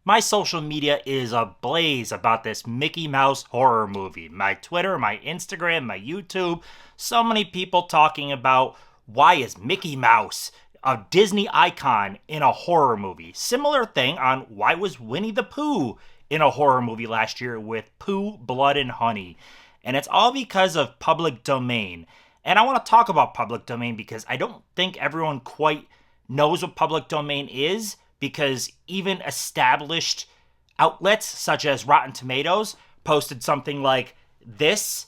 My social media is ablaze about this Mickey Mouse horror movie. My Twitter, my Instagram, my YouTube. So many people talking about why is Mickey Mouse a Disney icon in a horror movie. Similar thing on why was Winnie the Pooh in a horror movie last year with Pooh, Blood, and Honey. And it's all because of public domain. And I want to talk about public domain because I don't think everyone quite knows what public domain is, because even established outlets such as Rotten Tomatoes posted something like this,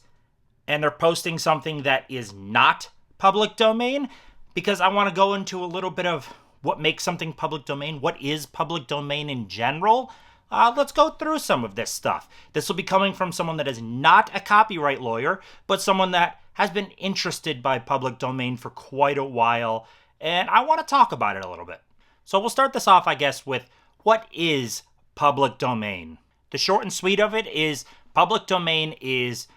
and they're posting something that is not public domain, because I want to go into a little bit of what makes something public domain, what is public domain in general. Let's go through some of this stuff. This will be coming from someone that is not a copyright lawyer, but someone that has been interested by public domain for quite a while, and I want to talk about it a little bit. So we'll start this off, I guess, with what is public domain. The short and sweet of it is public domain is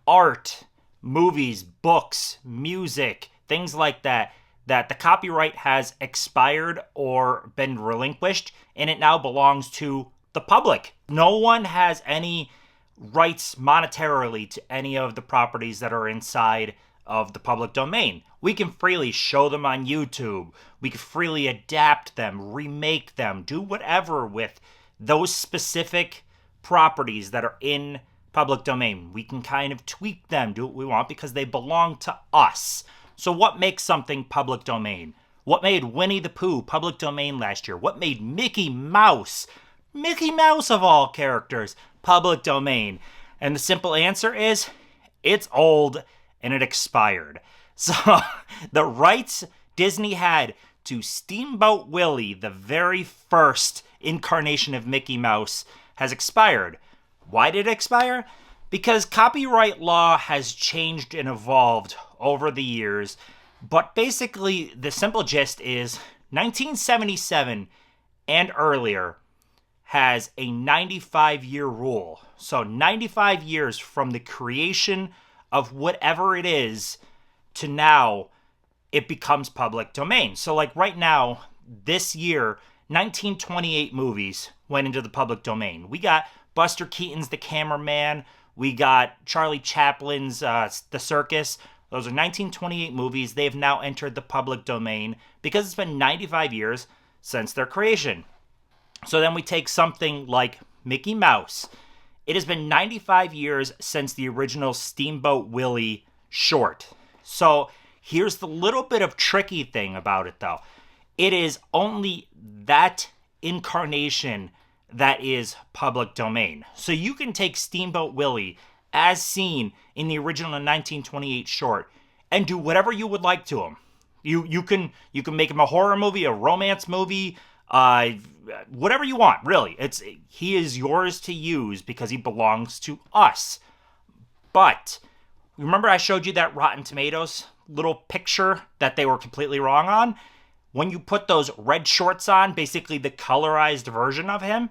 art, movies, books, music, things like that the copyright has expired or been relinquished, and it now belongs to the public. No one has any rights monetarily to any of the properties that are inside of the public domain. We can freely show them on YouTube. We can freely adapt them, remake them, do whatever with those specific properties that are in public domain. We can kind of tweak them, do what we want, because they belong to us. So what makes something public domain? What made Winnie the Pooh public domain last year? What made Mickey Mouse of all characters, public domain? And the simple answer is, it's old and it expired. So the rights Disney had to Steamboat Willie, the very first incarnation of Mickey Mouse, has expired. Why did it expire? Because copyright law has changed and evolved over the years. But basically, the simple gist is 1977 and earlier has a 95-year rule. So 95 years from the creation of whatever it is to now, it becomes public domain. So like right now, this year, 1928 movies went into the public domain. We got Buster Keaton's The Cameraman. We got Charlie Chaplin's The Circus. Those are 1928 movies. They've now entered the public domain because it's been 95 years since their creation. So then we take something like Mickey Mouse. It has been 95 years since the original Steamboat Willie short. So here's the little bit of tricky thing about it, though. It is only that incarnation that is public domain. So you can take Steamboat Willie as seen in the original 1928 short and do whatever you would like to him. You can make him a horror movie, a romance movie, whatever you want, really. He is yours to use because he belongs to us. But remember I showed you that Rotten Tomatoes little picture that they were completely wrong on? When you put those red shorts on, basically the colorized version of him,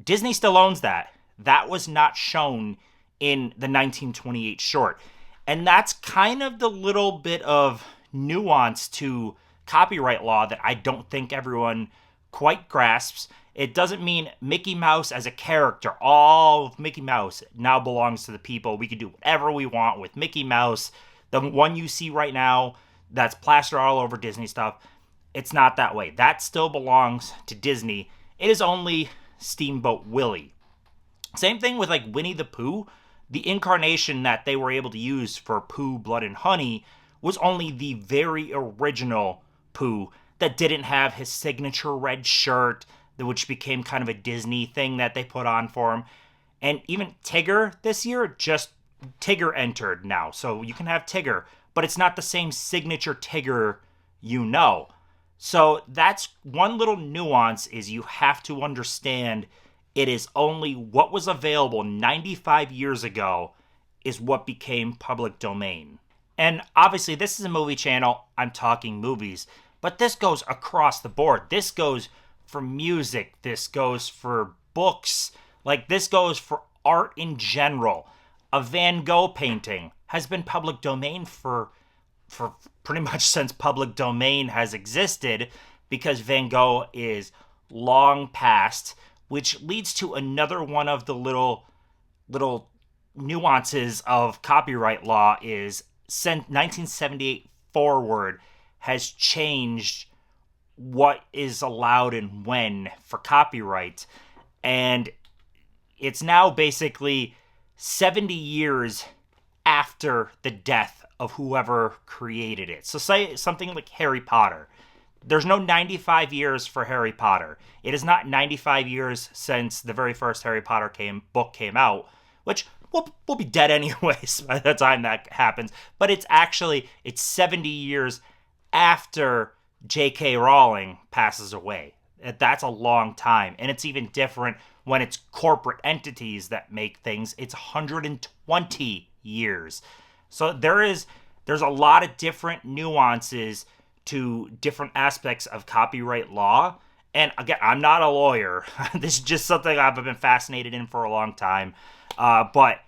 Disney still owns that. That was not shown in the 1928 short. And that's kind of the little bit of nuance to copyright law that I don't think everyone quite grasps. It doesn't mean Mickey Mouse as a character, all of Mickey Mouse now belongs to the people. We can do whatever we want with Mickey Mouse. The one you see right now that's plastered all over Disney stuff, it's not that way. That still belongs to Disney. It is only Steamboat Willie. Same thing with like Winnie the Pooh. The incarnation that they were able to use for Pooh, Blood, and Honey was only the very original Pooh that didn't have his signature red shirt, which became kind of a Disney thing that they put on for him. And even Tigger this year, just Tigger entered now. So you can have Tigger, but it's not the same signature Tigger you know. So that's one little nuance, is you have to understand it is only what was available 95 years ago is what became public domain. And obviously this is a movie channel, I'm talking movies, but this goes across the board. This goes for music, this goes for books, like this goes for art in general. A Van Gogh painting has been public domain for pretty much since public domain has existed, because Van Gogh is long past. which leads to another one of the little nuances of copyright law is since 1978 forward has changed what is allowed and when for copyright. And it's now basically 70 years after the death of whoever created it. So say something like Harry Potter. There's no 95 years for Harry Potter. It is not 95 years since the very first Harry Potter book came out, which we'll be dead anyways by the time that happens. But it's 70 years after J.K. Rowling passes away. That's a long time. And it's even different when it's corporate entities that make things. It's 120 years. So there's a lot of different nuances to different aspects of copyright law. And again, I'm not a lawyer. This is just something I've been fascinated in for a long time. But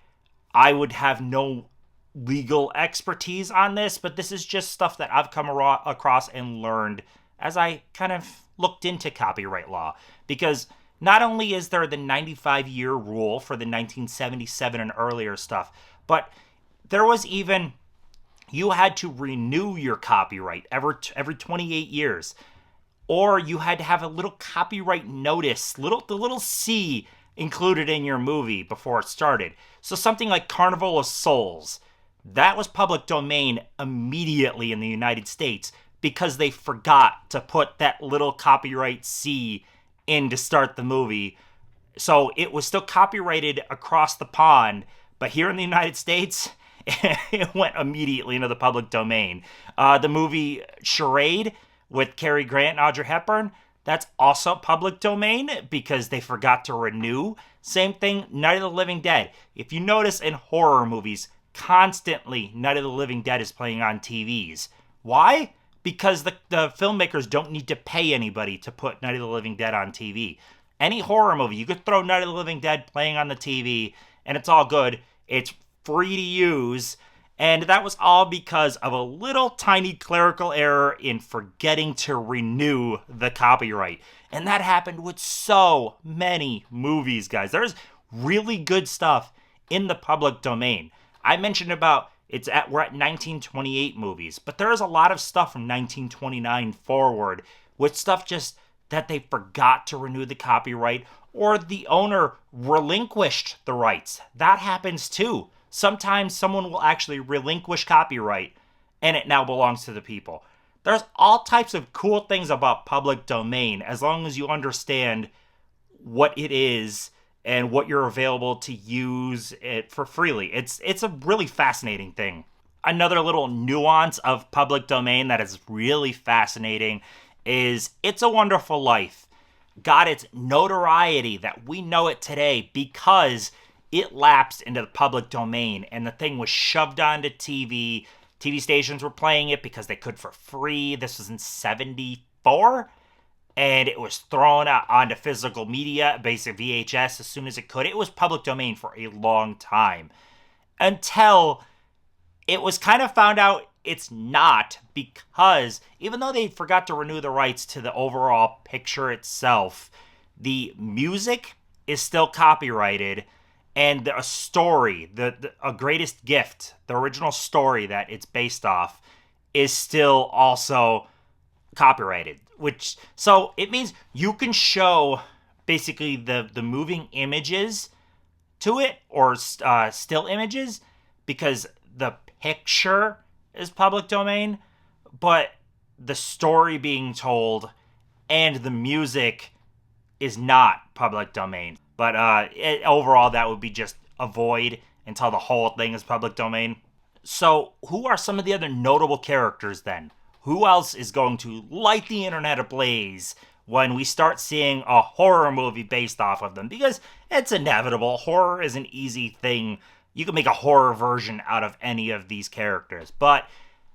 I would have no legal expertise on this, but this is just stuff that I've come across and learned as I kind of looked into copyright law. Because not only is there the 95-year rule for the 1977 and earlier stuff, but there was even, you had to renew your copyright every 28 years. Or you had to have a little copyright notice, the little C included in your movie before it started. So something like Carnival of Souls, that was public domain immediately in the United States because they forgot to put that little copyright C in to start the movie. So it was still copyrighted across the pond, but here in the United States, it went immediately into the public domain. The movie Charade with Cary Grant and Audrey Hepburn, that's also public domain because they forgot to renew. Same thing, Night of the Living Dead. If you notice in horror movies, constantly Night of the Living Dead is playing on TVs. Why? Because the filmmakers don't need to pay anybody to put Night of the Living Dead on TV. Any horror movie, you could throw Night of the Living Dead playing on the TV, and it's all good. It's free to use. And that was all because of a little tiny clerical error in forgetting to renew the copyright. And that happened with so many movies, guys. There's really good stuff in the public domain. I mentioned about we're at 1928 movies, but there's a lot of stuff from 1929 forward with stuff just that they forgot to renew the copyright or the owner relinquished the rights. That happens too. Sometimes someone will actually relinquish copyright and it now belongs to the people. There's all types of cool things about public domain as long as you understand what it is and what you're available to use it for freely. It's a really fascinating thing. Another little nuance of public domain that is really fascinating is It's a Wonderful Life got its notoriety that we know it today because it lapsed into the public domain and the thing was shoved onto TV. TV stations were playing it because they could for free. This was in 74. And it was thrown out onto physical media, basic VHS, as soon as it could. It was public domain for a long time. Until it was kind of found out it's not, because even though they forgot to renew the rights to the overall picture itself, the music is still copyrighted. And a story, a greatest gift, the original story that it's based off, is still also copyrighted. So it means you can show basically the moving images to it, or still images, because the picture is public domain, but the story being told and the music is not public domain. But overall, that would be just a void until the whole thing is public domain. So who are some of the other notable characters then? Who else is going to light the internet ablaze when we start seeing a horror movie based off of them? Because it's inevitable. Horror is an easy thing. You can make a horror version out of any of these characters. But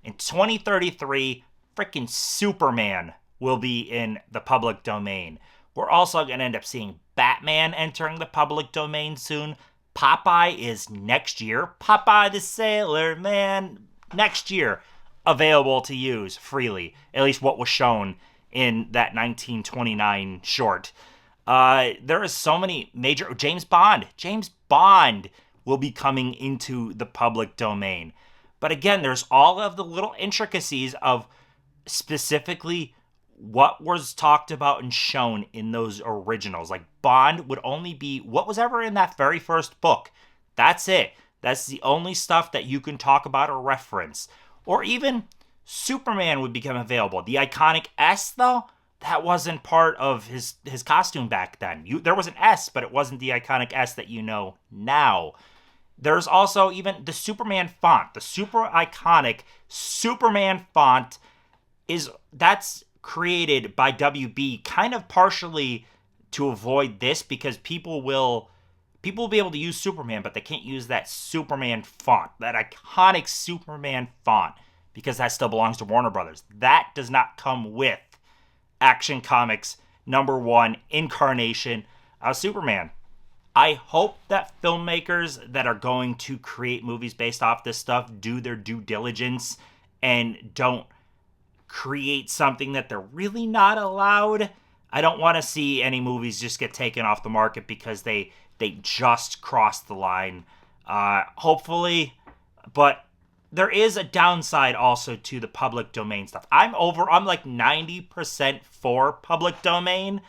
in 2033, freaking Superman will be in the public domain. We're also going to end up seeing Batman entering the public domain soon. Popeye is next year. Popeye the Sailor Man, next year, available to use freely. At least what was shown in that 1929 short. There is so many major James Bond. James Bond will be coming into the public domain. But again, there's all of the little intricacies of specifically what was talked about and shown in those originals. Like Bond would only be what was ever in that very first book. That's it. That's the only stuff that you can talk about or reference. Or even Superman would become available. The iconic S, though, that wasn't part of his costume back then. There was an S, but it wasn't the iconic S that you know now. There's also even the Superman font. The super iconic Superman font that's created by WB kind of partially to avoid this, because people will be able to use Superman, but they can't use that Superman font, that iconic Superman font, because that still belongs to Warner Brothers. That does not come with Action Comics #1 incarnation of Superman. I hope that filmmakers that are going to create movies based off this stuff do their due diligence and don't create something that they're really not allowed. I don't want to see any movies just get taken off the market because they just crossed the line. Hopefully, but there is a downside also to the public domain stuff. I'm like 90% for public domain,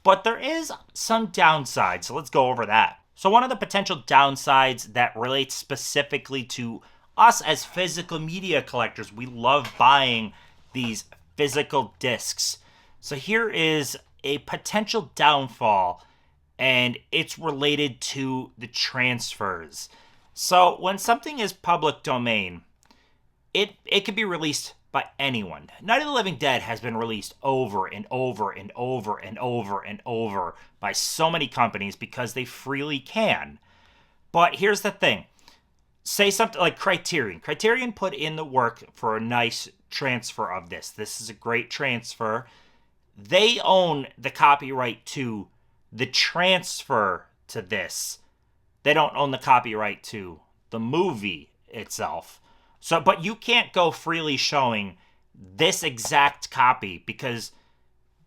but there is some downsides. So let's go over that. So one of the potential downsides that relates specifically to us as physical media collectors, we love buying these physical discs. So here is a potential downfall, and it's related to the transfers. So when something is public domain, it can be released by anyone. Night of the Living Dead has been released over and over and over and over and over by so many companies because they freely can. But here's the thing. Say something like Criterion. Criterion put in the work for a nice transfer of this. This is a great transfer. They own the copyright to the transfer to this. They don't own the copyright to the movie itself. So, but you can't go freely showing this exact copy because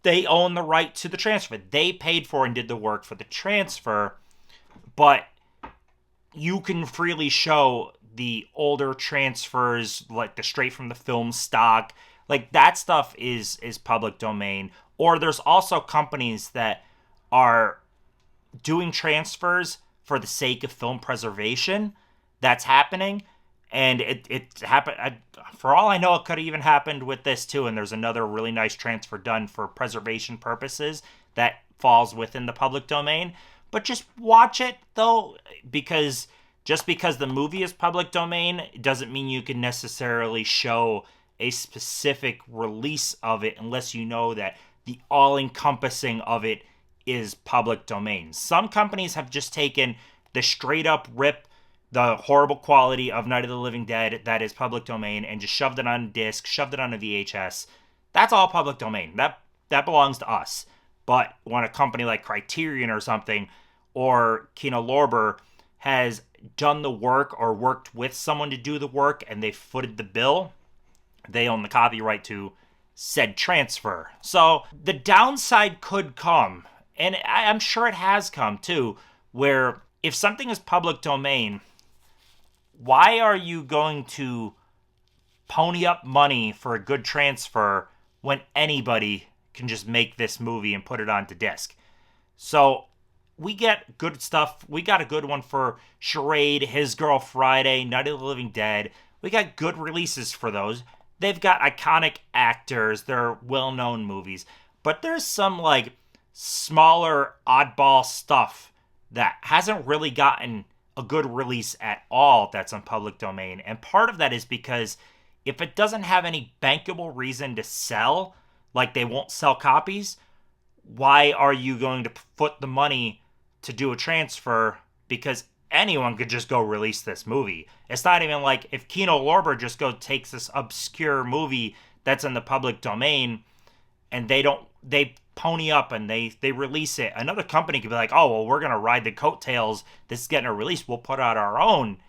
they own the right to the transfer. They paid for and did the work for the transfer, but you can freely show the older transfers, like the straight from the film stock. Like that stuff is public domain. Or there's also companies that are doing transfers for the sake of film preservation. That's happening. And it happened, for all I know, it could have even happened with this too. And there's another really nice transfer done for preservation purposes that falls within the public domain. But just watch it though, because just because the movie is public domain doesn't mean you can necessarily show a specific release of it unless you know that the all-encompassing of it is public domain. Some companies have just taken the straight up rip, the horrible quality of Night of the Living Dead that is public domain and just shoved it on a disc, shoved it on a VHS. That's all public domain. That belongs to us. But when a company like Criterion or something, or Kino Lorber, has done the work or worked with someone to do the work and they footed the bill, they own the copyright to said transfer. So the downside could come, and I'm sure it has come too, where if something is public domain, why are you going to pony up money for a good transfer when anybody can just make this movie and put it onto disc? So we get good stuff. We got a good one for Charade, His Girl Friday, Night of the Living Dead. We got good releases for those. They've got iconic actors. They're well-known movies. But there's some like smaller oddball stuff that hasn't really gotten a good release at all that's on public domain. And part of that is because if it doesn't have any bankable reason to sell, like they won't sell copies, why are you going to foot the money to do a transfer? Because anyone could just go release this movie. It's not even like if Kino Lorber just takes this obscure movie that's in the public domain and they pony up and they release it. Another company could be like, oh, well, we're going to ride the coattails. This is getting a release. We'll put out our own.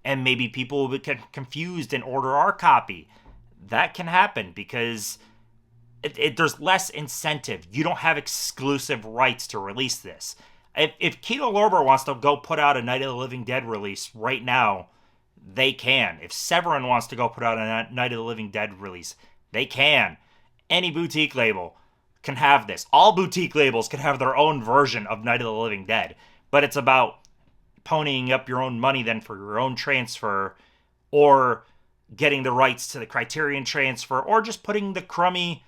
And maybe people will get confused and order our copy. That can happen because there's less incentive. You don't have exclusive rights to release this. If Kino Lorber wants to go put out a Night of the Living Dead release right now, they can. If Severin wants to go put out a Night of the Living Dead release, they can. Any boutique label can have this. All boutique labels can have their own version of Night of the Living Dead. But it's about ponying up your own money then for your own transfer, or getting the rights to the Criterion transfer, or just putting the crummy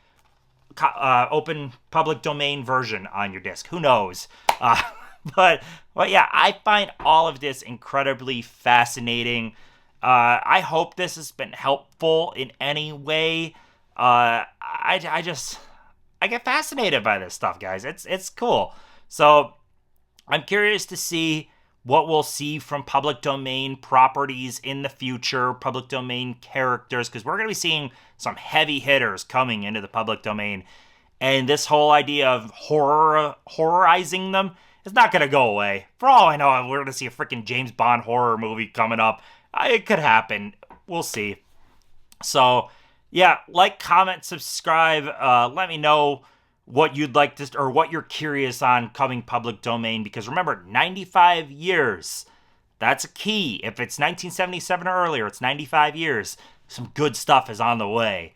open public domain version on your disc. Who knows? But yeah, I find all of this incredibly fascinating. I hope this has been helpful in any way. I get fascinated by this stuff, guys. It's cool. So I'm curious to see what we'll see from public domain properties in the future, public domain characters, because we're going to be seeing some heavy hitters coming into the public domain. And this whole idea of horrorizing them is not going to go away. For all I know, we're going to see a freaking James Bond horror movie coming up. It could happen. We'll see. So, yeah, like, comment, subscribe. Let me know what you'd like to, or what you're curious on coming public domain, because remember, 95 years, that's a key. If it's 1977 or earlier, it's 95 years. Some good stuff is on the way.